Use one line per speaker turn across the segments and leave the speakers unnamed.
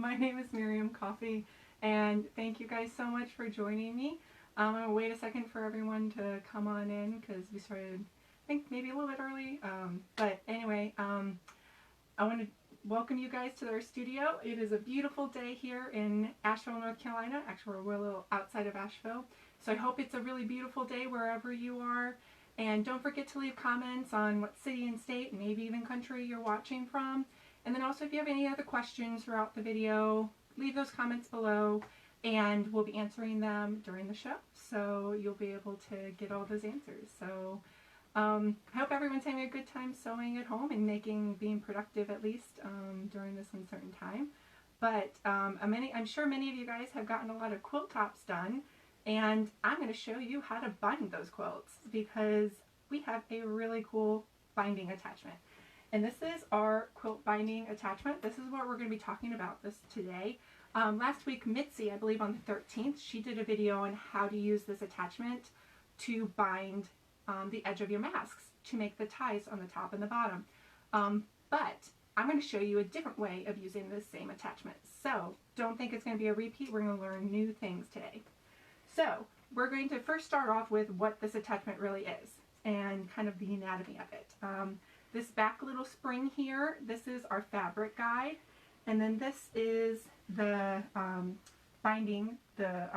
My name is Miriam Coffee, and thank you guys so much for joining me. I'm going to wait a second for everyone to come on in because we started, I think, maybe a little bit early. But anyway, I want to welcome you guys to our studio. It is a beautiful day here in Asheville, North Carolina. Actually, we're a little outside of Asheville. So I hope it's a really beautiful day wherever you are. And don't forget to leave comments on what city and state, maybe even country you're watching from. And then also if you have any other questions throughout the video, leave those comments below and we'll be answering them during the show. So you'll be able to get all those answers. So I hope everyone's having a good time sewing at home and being productive at least during this uncertain time. But I'm sure many of you guys have gotten a lot of quilt tops done, and I'm going to show you how to bind those quilts because we have a really cool binding attachment. And this is our quilt binding attachment. This is what we're going to be talking about this today. Last week, Mitzi, I believe on the 13th, she did a video on how to use this attachment to bind the edge of your masks to make the ties on the top and the bottom. But I'm going to show you a different way of using this same attachment. So don't think it's going to be a repeat. We're going to learn new things today. So we're going to first start off with what this attachment really is and kind of the anatomy of it. This back little spring here, this is our fabric guide. And then this is the binding, the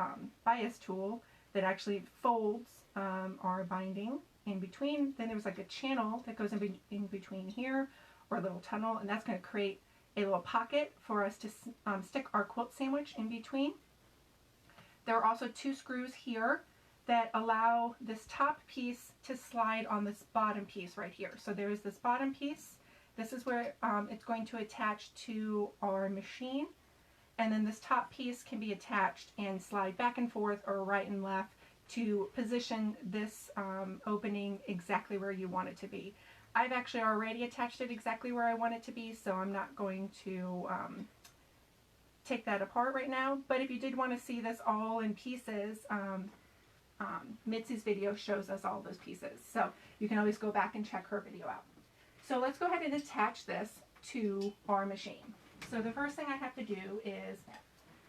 bias tool that actually folds our binding in between. Then there's like a channel that goes in between here, or a little tunnel, and that's going to create a little pocket for us to stick our quilt sandwich in between. There are also two screws here that allow this top piece to slide on this bottom piece right here. So there's this bottom piece. This is where it's going to attach to our machine. And then this top piece can be attached and slide back and forth or right and left to position this opening exactly where you want it to be. I've actually already attached it exactly where I want it to be, so I'm not going to take that apart right now. But if you did want to see this all in pieces, Mitzi's video shows us all those pieces, so you can always go back and check her video out. So let's go ahead and attach this to our machine. So the first thing I have to do is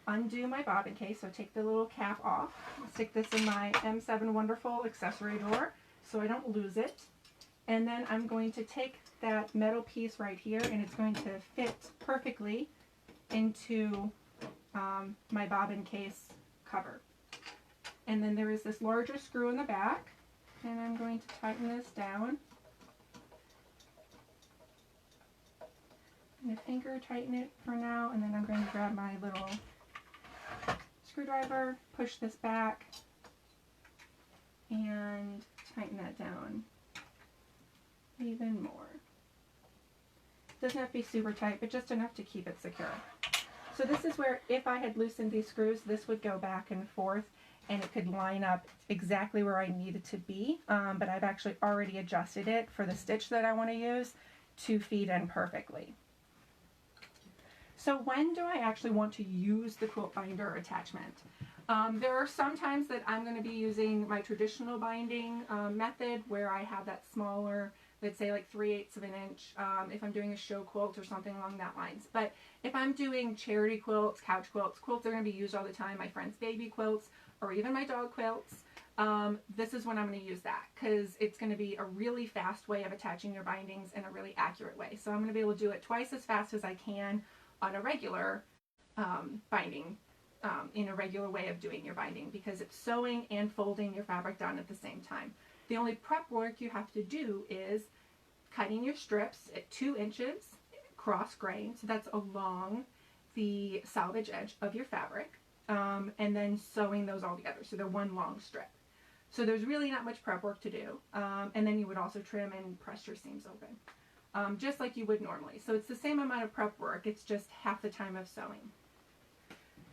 undo my bobbin case, so take the little cap off, stick this in my M7 Wonderful accessory drawer so I don't lose it, and then I'm going to take that metal piece right here and it's going to fit perfectly into my bobbin case cover. And then there is this larger screw in the back, and I'm going to tighten this down. I'm going to finger tighten it for now, and then I'm going to grab my little screwdriver, push this back, and tighten that down even more. Doesn't have to be super tight, but just enough to keep it secure. So this is where, if I had loosened these screws, this would go back and forth, and it could line up exactly where I need it to be, but I've actually already adjusted it for the stitch that I want to use to feed in perfectly. So when do I actually want to use the quilt binder attachment? There are some times that I'm going to be using my traditional binding method where I have that smaller, let's say like 3/8 of an inch, if I'm doing a show quilt or something along that lines. But if I'm doing charity quilts, couch quilts, quilts that are going to be used all the time, my friend's baby quilts, or even my dog quilts, this is when I'm going to use that because it's going to be a really fast way of attaching your bindings in a really accurate way. So I'm going to be able to do it twice as fast as I can on a regular binding, in a regular way of doing your binding, because it's sewing and folding your fabric down at the same time. The only prep work you have to do is cutting your strips at 2 inches cross grain, so that's along the salvage edge of your fabric, and then sewing those all together so they're one long strip. So there's really not much prep work to do, and then you would also trim and press your seams open, just like you would normally. So it's the same amount of prep work, it's just half the time of sewing.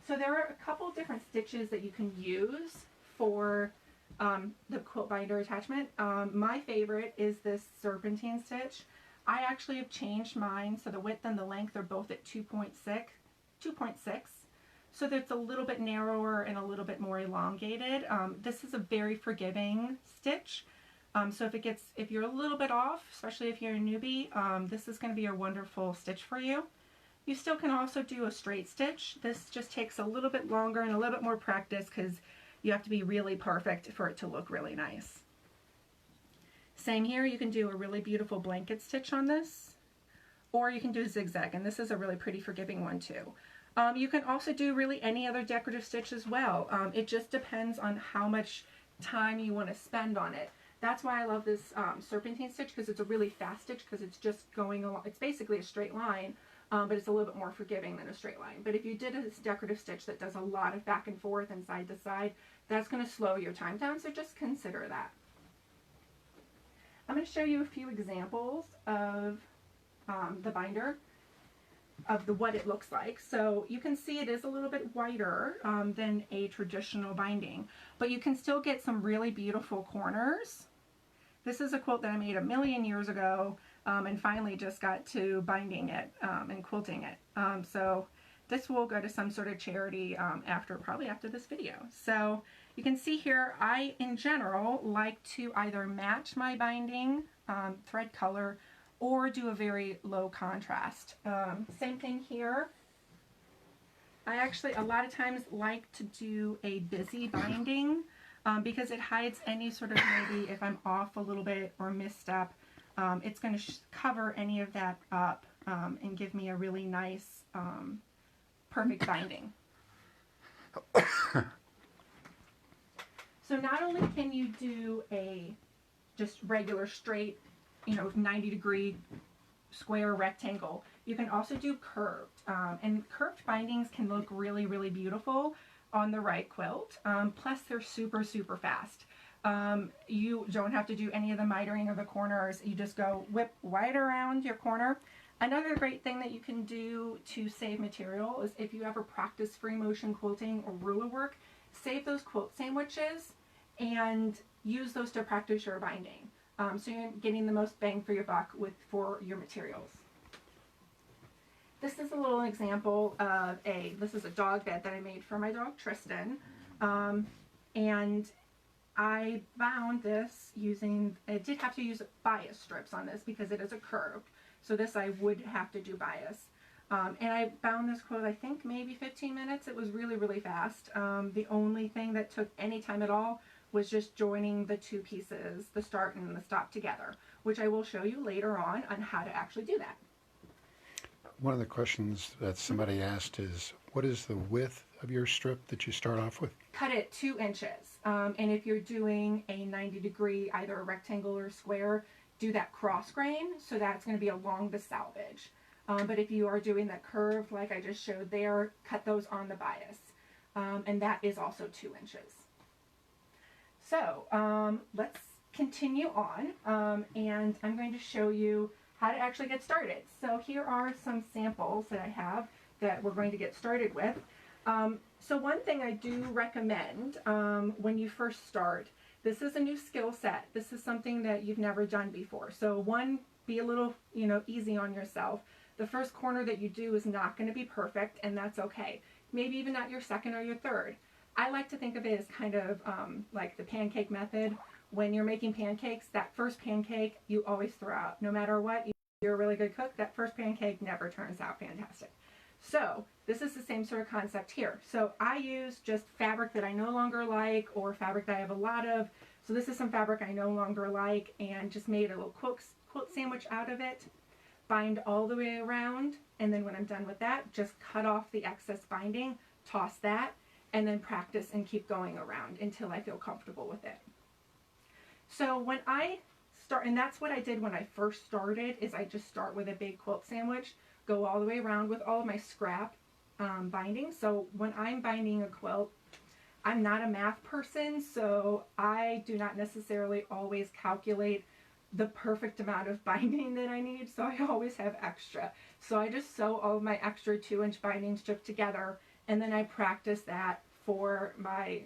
So there are a couple different stitches that you can use for the quilt binder attachment. My favorite is this serpentine stitch. I actually have changed mine so the width and the length are both at 2.6, so that it's a little bit narrower and a little bit more elongated. This is a very forgiving stitch. So if you're a little bit off, especially if you're a newbie, this is going to be a wonderful stitch for you. You still can also do a straight stitch. This just takes a little bit longer and a little bit more practice because you have to be really perfect for it to look really nice. Same here, you can do a really beautiful blanket stitch on this, or you can do a zigzag, and this is a really pretty forgiving one too. You can also do really any other decorative stitch as well. It just depends on how much time you want to spend on it. That's why I love this serpentine stitch, because it's a really fast stitch, because it's just going along. It's basically a straight line, but it's a little bit more forgiving than a straight line. But if you did a decorative stitch that does a lot of back and forth and side to side, that's going to slow your time down, so just consider that. I'm going to show you a few examples of the binder, of what it looks like. So you can see it is a little bit wider than a traditional binding, but you can still get some really beautiful corners. This is a quilt that I made a million years ago, and finally just got to binding it and quilting it. So this will go to some sort of charity probably after this video. So you can see here, I in general like to either match my binding thread color or do a very low contrast. Same thing here. I actually a lot of times like to do a busy binding because it hides any sort of, maybe if I'm off a little bit or misstep, it's going to cover any of that up and give me a really nice perfect binding. So not only can you do a just regular straight, 90-degree square rectangle, you can also do curved. And curved bindings can look really, really beautiful on the right quilt. Plus they're super, super fast. You don't have to do any of the mitering of the corners. You just go whip right around your corner. Another great thing that you can do to save material is if you ever practice free motion quilting or ruler work, save those quilt sandwiches and use those to practice your binding. So you're getting the most bang for your buck for your materials. This is a little example of this is a dog bed that I made for my dog Tristan. And I bound this I did have to use bias strips on this because it is a curved. So this I would have to do bias. And I bound this quilt, I think maybe 15 minutes. It was really, really fast. The only thing that took any time at all was just joining the two pieces, the start and the stop together, which I will show you later on how to actually do that.
One of the questions that somebody asked is, what is the width of your strip that you start off with?
Cut it 2 inches. And if you're doing a 90-degree, either a rectangle or square, do that cross grain, so that's going to be along the selvage. But if you are doing the curve like I just showed there, cut those on the bias. And that is also 2 inches. So let's continue on, and I'm going to show you how to actually get started. So here are some samples that I have that we're going to get started with. So one thing I do recommend when you first start, this is a new skill set. This is something that you've never done before. So one, be a little, easy on yourself. The first corner that you do is not going to be perfect, and that's okay. Maybe even not your second or your third. I like to think of it as kind of like the pancake method. When you're making pancakes, that first pancake you always throw out. No matter what, you're a really good cook, that first pancake never turns out fantastic. So this is the same sort of concept here. So I use just fabric that I no longer like, or fabric that I have a lot of. So this is some fabric I no longer like, and just made a little quilt sandwich out of it. Bind all the way around, and then when I'm done with that, just cut off the excess binding, toss that, and then practice and keep going around until I feel comfortable with it. So when I start, and that's what I did when I first started, is I just start with a big quilt sandwich, go all the way around with all of my scrap binding. So when I'm binding a quilt, I'm not a math person, so I do not necessarily always calculate the perfect amount of binding that I need, so I always have extra. So I just sew all of my extra 2-inch binding strip together, and then I practice that for my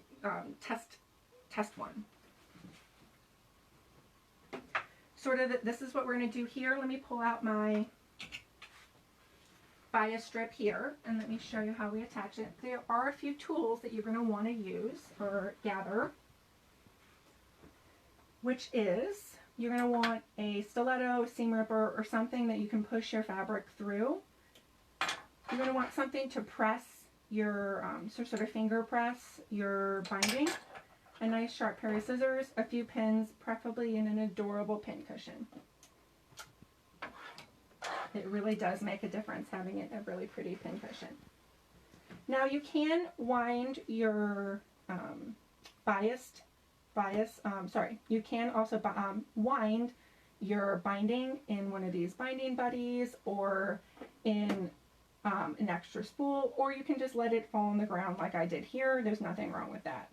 test one. This is what we're going to do here. Let me pull out my bias strip here, and let me show you how we attach it. There are a few tools that you're going to want to use or gather, which is you're going to want a stiletto, seam ripper, or something that you can push your fabric through. you're going to want something to press your, sort of finger press your binding. A nice sharp pair of scissors, a few pins, preferably in an adorable pin cushion. It really does make a difference having it a really pretty pin cushion. Now you can wind your you can also wind your binding in one of these binding buddies or in an extra spool, or you can just let it fall on the ground like I did here. There's nothing wrong with that.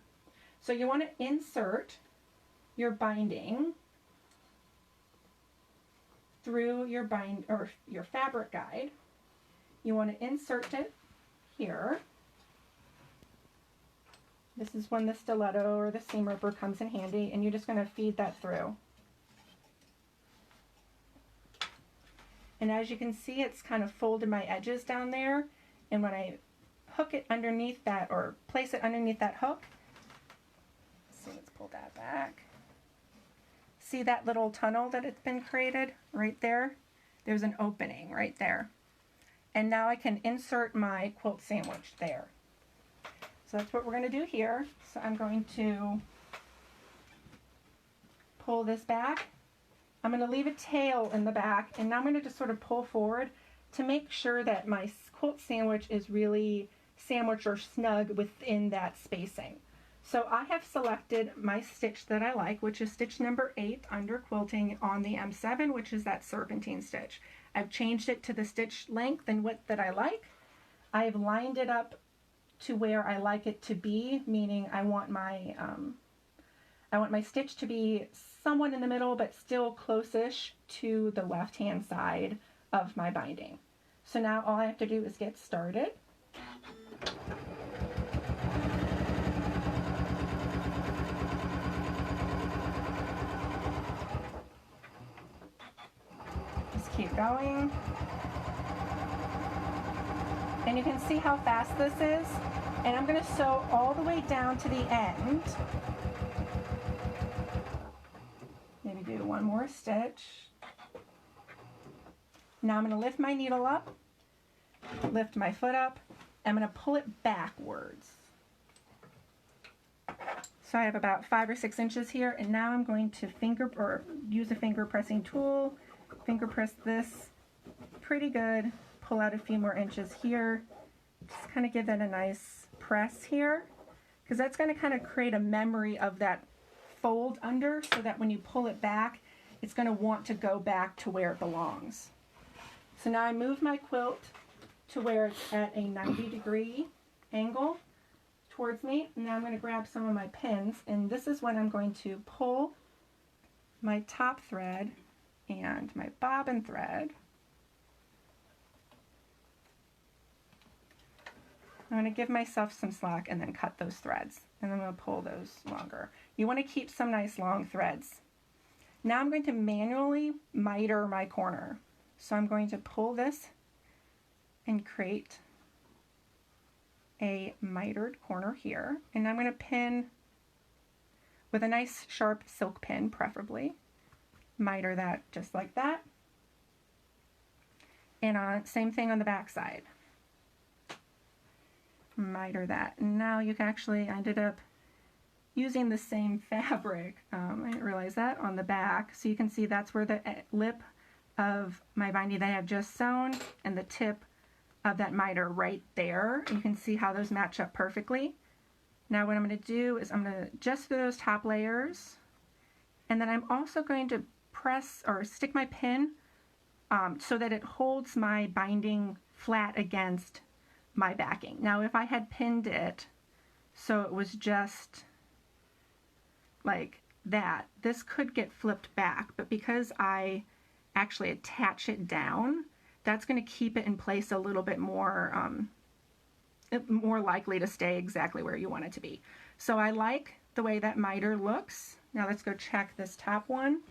So you want to insert your binding through your your fabric guide. You want to insert it here. This is when the stiletto or the seam ripper comes in handy, and you're just going to feed that through. And as you can see, it's kind of folded my edges down there, and when I hook it underneath that, or place it underneath that hook, so let's pull that back. See that little tunnel that it's been created right there? There's an opening right there. And now I can insert my quilt sandwich there. So that's what we're going to do here. So I'm going to pull this back. I'm going to leave a tail in the back, and now I'm going to just sort of pull forward to make sure that my quilt sandwich is really sandwiched or snug within that spacing. So I have selected my stitch that I like, which is stitch number 8 under quilting on the M7, which is that serpentine stitch. I've changed it to the stitch length and width that I like. I've lined it up to where I like it to be, meaning I want my stitch to be somewhat in the middle, but still close-ish to the left-hand side of my binding. So now all I have to do is get started. Just keep going. And you can see how fast this is. And I'm going to sew all the way down to the end. Maybe do one more stitch. Now I'm going to lift my needle up, lift my foot up. I'm going to pull it backwards. So I have about 5 or 6 inches here, and now I'm going to use a finger pressing tool, finger press this pretty good, pull out a few more inches here, just kind of give that a nice press here, because that's going to kind of create a memory of that fold under, so that when you pull it back, it's going to want to go back to where it belongs. So now I move my quilt to where it's at a 90-degree angle towards me. And now I'm going to grab some of my pins, and this is when I'm going to pull my top thread and my bobbin thread. I'm going to give myself some slack and then cut those threads, and then I'm going to pull those longer. You want to keep some nice long threads. Now I'm going to manually miter my corner. So I'm going to pull this and create a mitered corner here, and I'm going to pin with a nice sharp silk pin, preferably. Miter that just like that, and same thing on the back side. Miter that. And now you can actually, I ended up using the same fabric, I didn't realize that, on the back, so you can see that's where the lip of my binding that I have just sewn and the tip of that miter right there. You can see how those match up perfectly. Now what I'm going to do is I'm going to just do those top layers, and then I'm also going to press or stick my pin so that it holds my binding flat against my backing. Now if I had pinned it so it was just like that, this could get flipped back, but because I actually attach it down, that's going to keep it in place a little bit more, more likely to stay exactly where you want it to be. So I like the way that miter looks. Now let's go check this top one.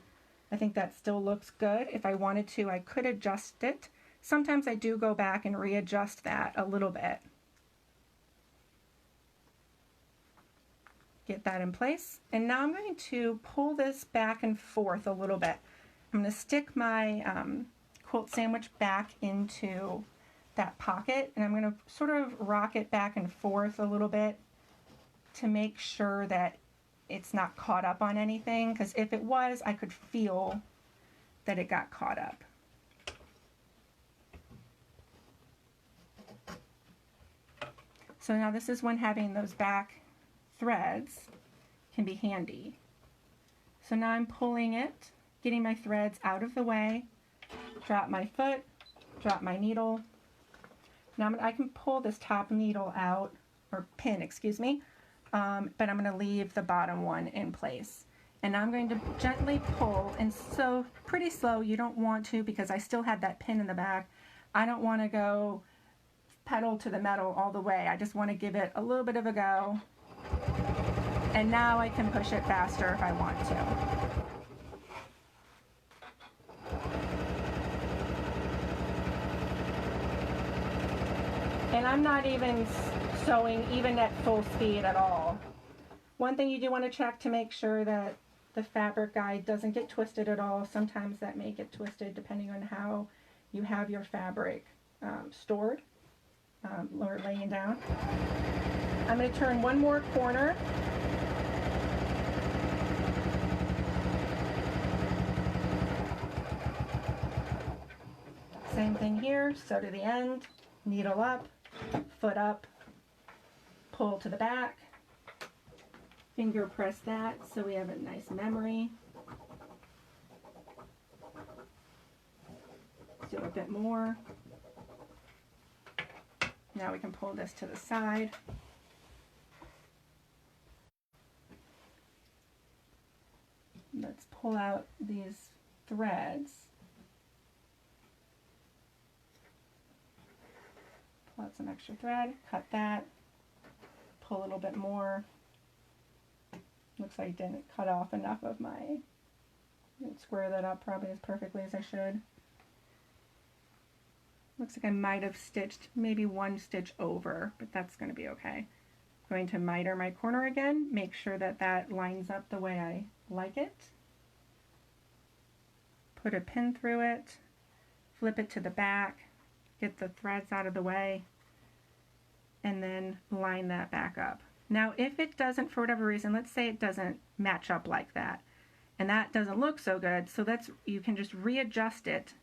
I think that still looks good. If I wanted to, I could adjust it. Sometimes I do go back and readjust that a little bit. Get that in place. And now I'm going to pull this back and forth a little bit. I'm going to stick my quilt sandwich back into that pocket, and I'm going to sort of rock it back and forth a little bit to make sure that it's not caught up on anything, because if it was, I could feel that it got caught up. So now this is when having those back threads can be handy. So now I'm pulling it, getting my threads out of the way, drop my foot, drop my needle. Now I can pull this top needle out, or pin, excuse me, but I'm going to leave the bottom one in place. And now I'm going to gently pull, and so pretty slow. You don't want to, because I still had that pin in the back. I don't want to go pedal to the metal all the way. I just want to give it a little bit of a go. And now I can push it faster if I want to. And I'm not even sewing even at full speed at all. One thing you do want to check to make sure that the fabric guide doesn't get twisted at all. Sometimes that may get twisted depending on how you have your fabric stored or laying down. I'm going to turn one more corner. Same thing here, sew to the end, needle up, foot up, pull to the back, finger press that so we have a nice memory. Do a bit more. Now we can pull this to the side. Let's pull out these threads. Pull out some extra thread, cut that, pull a little bit more. Looks like I didn't cut off enough of my, square that up probably as perfectly as I should. Looks like I might have stitched maybe one stitch over, but that's going to be okay. I'm going to miter my corner again, make sure that that lines up the way I like it. Put a pin through it, flip it to the back, get the threads out of the way, and then line that back up. Now if it doesn't, for whatever reason, let's say it doesn't match up like that, and that doesn't look so good, so you can just readjust it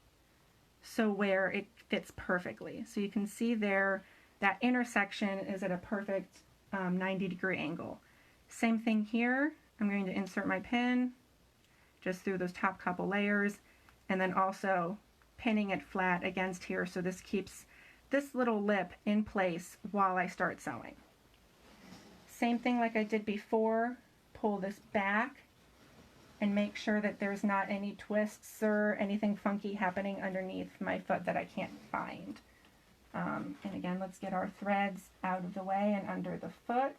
so where it fits perfectly. So you can see there, that intersection is at a perfect 90-degree angle. Same thing here, I'm going to insert my pin just through those top couple layers, and then also pinning it flat against here so this keeps this little lip in place while I start sewing. Same thing like I did before, pull this back and make sure that there's not any twists or anything funky happening underneath my foot that I can't find. And again, let's get our threads out of the way and under the foot.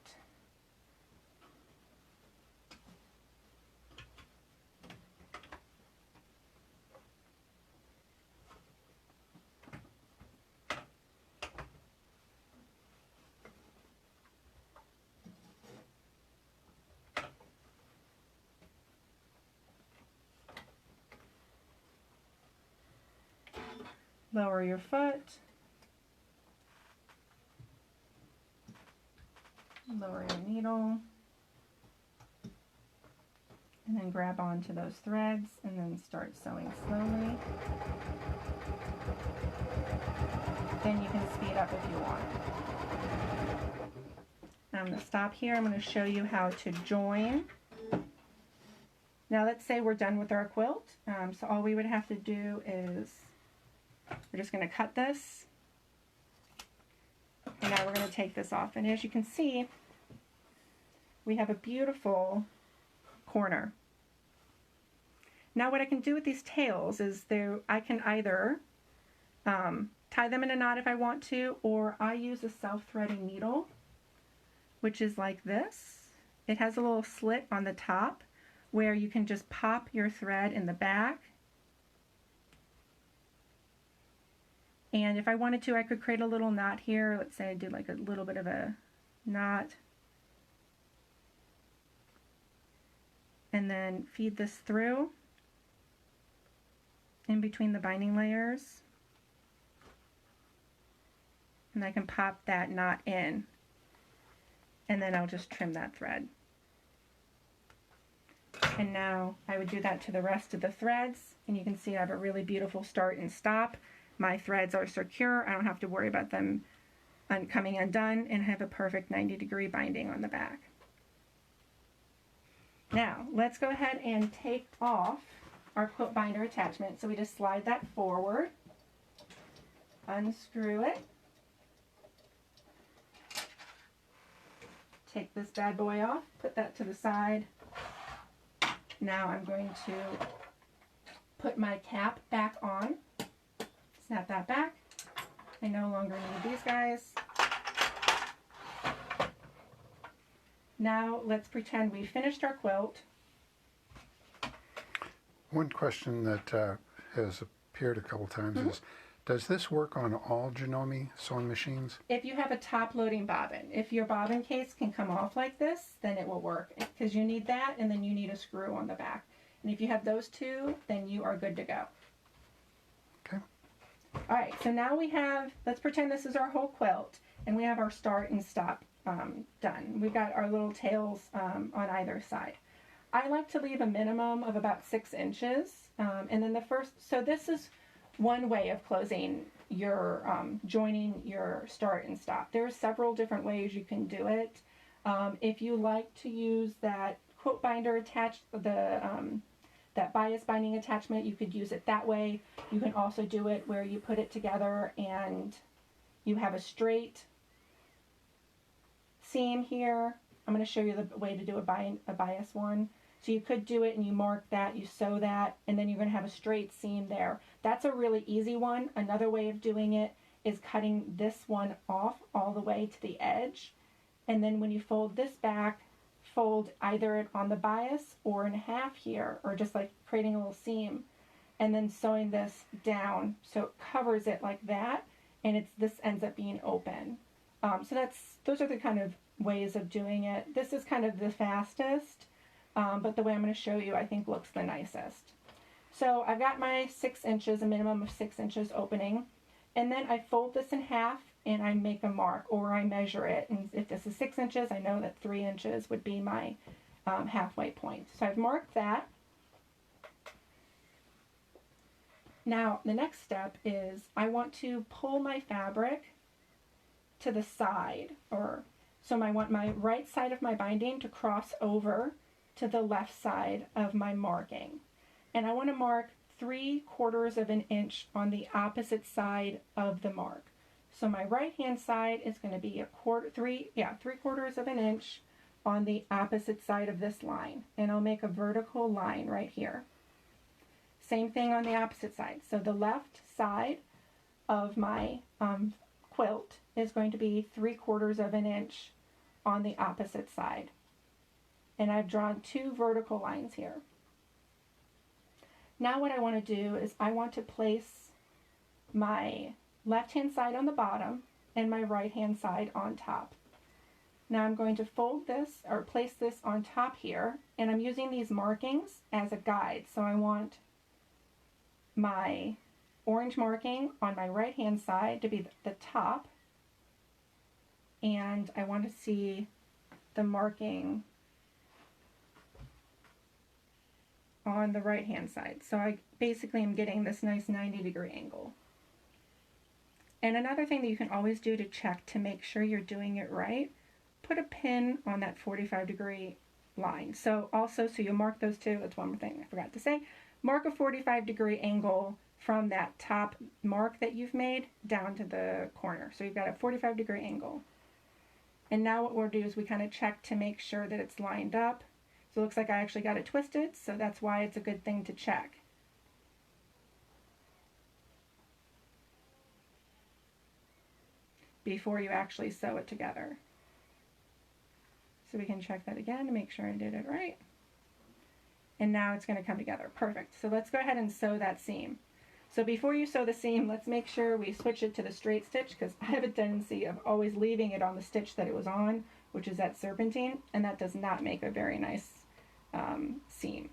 Lower your foot, lower your needle, and then grab onto those threads and then start sewing slowly. Then you can speed up if you want. I'm going to stop here. I'm going to show you how to join. Now let's say we're done with our quilt. So all we would have to do is we're just going to cut this, and now we're going to take this off. And as you can see, we have a beautiful corner. Now what I can do with these tails is I can either tie them in a knot if I want to, or I use a self-threading needle, which is like this. It has a little slit on the top where you can just pop your thread in the back. And if I wanted to, I could create a little knot here. Let's say I do like a little bit of a knot. And then feed this through in between the binding layers. and I can pop that knot in, and then I'll just trim that thread. And now I would do that to the rest of the threads, and you can see I have a really beautiful start and stop. My threads are secure. I don't have to worry about them coming undone, and have a perfect 90-degree binding on the back. Now let's go ahead and take off our quilt binder attachment. So we just slide that forward, unscrew it, take this bad boy off, put that to the side. Now I'm going to put my cap back on, snap that back. I no longer need these guys. Now let's pretend we finished our quilt.
One question that has appeared a couple times is, does this work on all Janome sewing machines?
If you have a top-loading bobbin, if your bobbin case can come off like this, then it will work, because you need that, and then you need a screw on the back. And if you have those two, then you are good to go.
Okay.
All right, so now we have, let's pretend this is our whole quilt, and we have our start and stop done. We've got our little tails on either side. I like to leave a minimum of about 6 inches, and then so this is one way of closing your, joining your start and stop. There are several different ways you can do it. If you like to use that quilt binder that bias binding attachment, you could use it that way. You can also do it where you put it together and you have a straight seam here. I'm going to show you the way to do a bias one. So you could do it and you mark that, you sew that, and then you're going to have a straight seam there. That's a really easy one. Another way of doing it is cutting this one off all the way to the edge. And then when you fold this back, fold either on the bias or in half here, or just like creating a little seam, and then sewing this down so it covers it like that, and this ends up being open. So those are the kind of ways of doing it. This is kind of the fastest, but the way I'm going to show you I think looks the nicest. So I've got my 6 inches, a minimum of 6 inches opening, and then I fold this in half and I make a mark, or I measure it, and if this is 6 inches, I know that 3 inches would be my halfway point. So I've marked that. Now the next step is I want to pull my fabric to the side, so I want my right side of my binding to cross over to the left side of my marking. And I want to mark 3/4 of an inch on the opposite side of the mark. So my right hand side is going to be 3/4 of an inch on the opposite side of this line. And I'll make a vertical line right here. Same thing on the opposite side. So the left side of my quilt is going to be 3/4 of an inch on the opposite side. And I've drawn 2 vertical lines here. Now what I want to do is I want to place my left hand side on the bottom and my right hand side on top. Now I'm going to fold this, or place this on top here, and I'm using these markings as a guide. So I want my orange marking on my right hand side to be the top, and I want to see the marking on the right hand side. So I basically am getting this nice 90-degree angle. And another thing that you can always do to check to make sure you're doing it right, put a pin on that 45-degree line. So you mark those two. That's one more thing I forgot to say. Mark a 45-degree angle from that top mark that you've made down to the corner. So you've got a 45-degree angle. And now what we'll do is we kind of check to make sure that it's lined up. So it looks like I actually got it twisted, so that's why it's a good thing to check. Before you actually sew it together. So we can check that again to make sure I did it right. And now it's going to come together. Perfect. So let's go ahead and sew that seam. So before you sew the seam, let's make sure we switch it to the straight stitch, because I have a tendency of always leaving it on the stitch that it was on, which is that serpentine, and that does not make a very nice seam.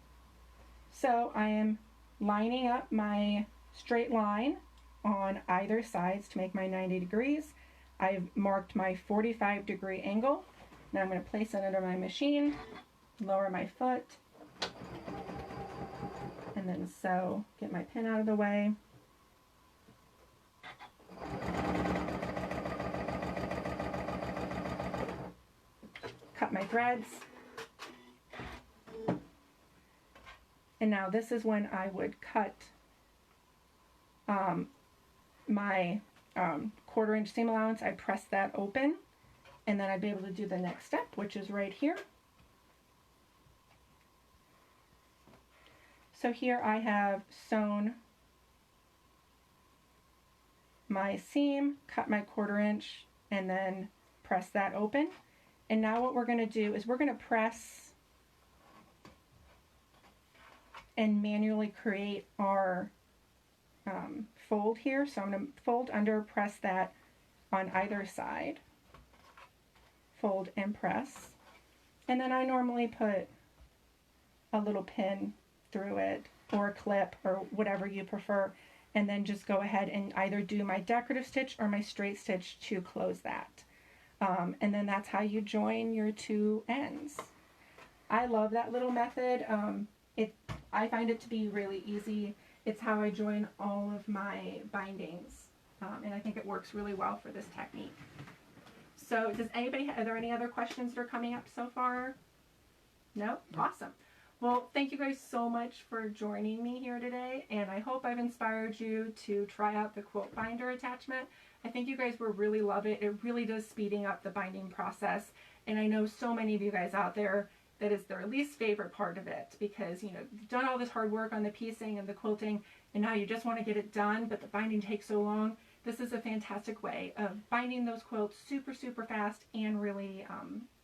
So I am lining up my straight line on either sides to make my 90 degrees. I've marked my 45-degree angle. Now I'm going to place it under my machine, lower my foot, and then sew, get my pin out of the way. Cut my threads. And now this is when I would cut my 1/4 inch seam allowance. I press that open, and then I'd be able to do the next step, which is right here. So here I have sewn my seam, cut my 1/4 inch, and then press that open. And now what we're going to do is we're going to press and manually create our fold here. So I'm going to fold under, press that on either side, fold and press. And then I normally put a little pin through it, or a clip, or whatever you prefer, and then just go ahead and either do my decorative stitch or my straight stitch to close that. And then that's how you join your two ends. I love that little method. I find it to be really easy. It's how I join all of my bindings, and I think it works really well for this technique. So are there any other questions that are coming up so far? No? Awesome. Well, thank you guys so much for joining me here today, and I hope I've inspired you to try out the Quilt Binder Attachment. I think you guys will really love it. It really does speeding up the binding process, and I know so many of you guys out there that is their least favorite part of it, because you've done all this hard work on the piecing and the quilting, and now you just want to get it done, but the binding takes so long. This is a fantastic way of binding those quilts super, super fast and really,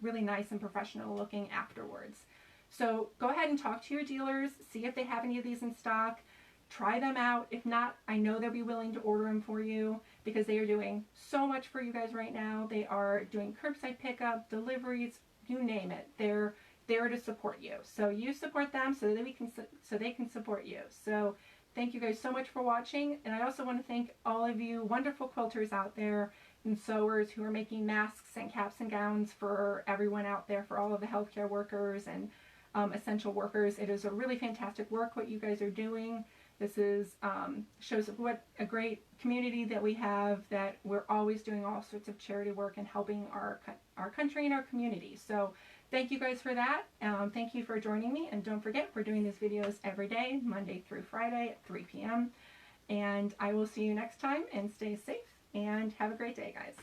really nice and professional looking afterwards. So go ahead and talk to your dealers, see if they have any of these in stock, try them out. If not, I know they'll be willing to order them for you, because they are doing so much for you guys right now. They are doing curbside pickup, deliveries, you name it. They're there to support you. So you support them so that they can support you. So thank you guys so much for watching. And I also want to thank all of you wonderful quilters out there and sewers who are making masks and caps and gowns for everyone out there, for all of the healthcare workers and essential workers. It is a really fantastic work what you guys are doing. This is shows what a great community that we have, that we're always doing all sorts of charity work and helping our country and our community. So thank you guys for that. Thank you for joining me, and don't forget, we're doing these videos every day, Monday through Friday at 3 p.m. And I will see you next time, and stay safe and have a great day, guys.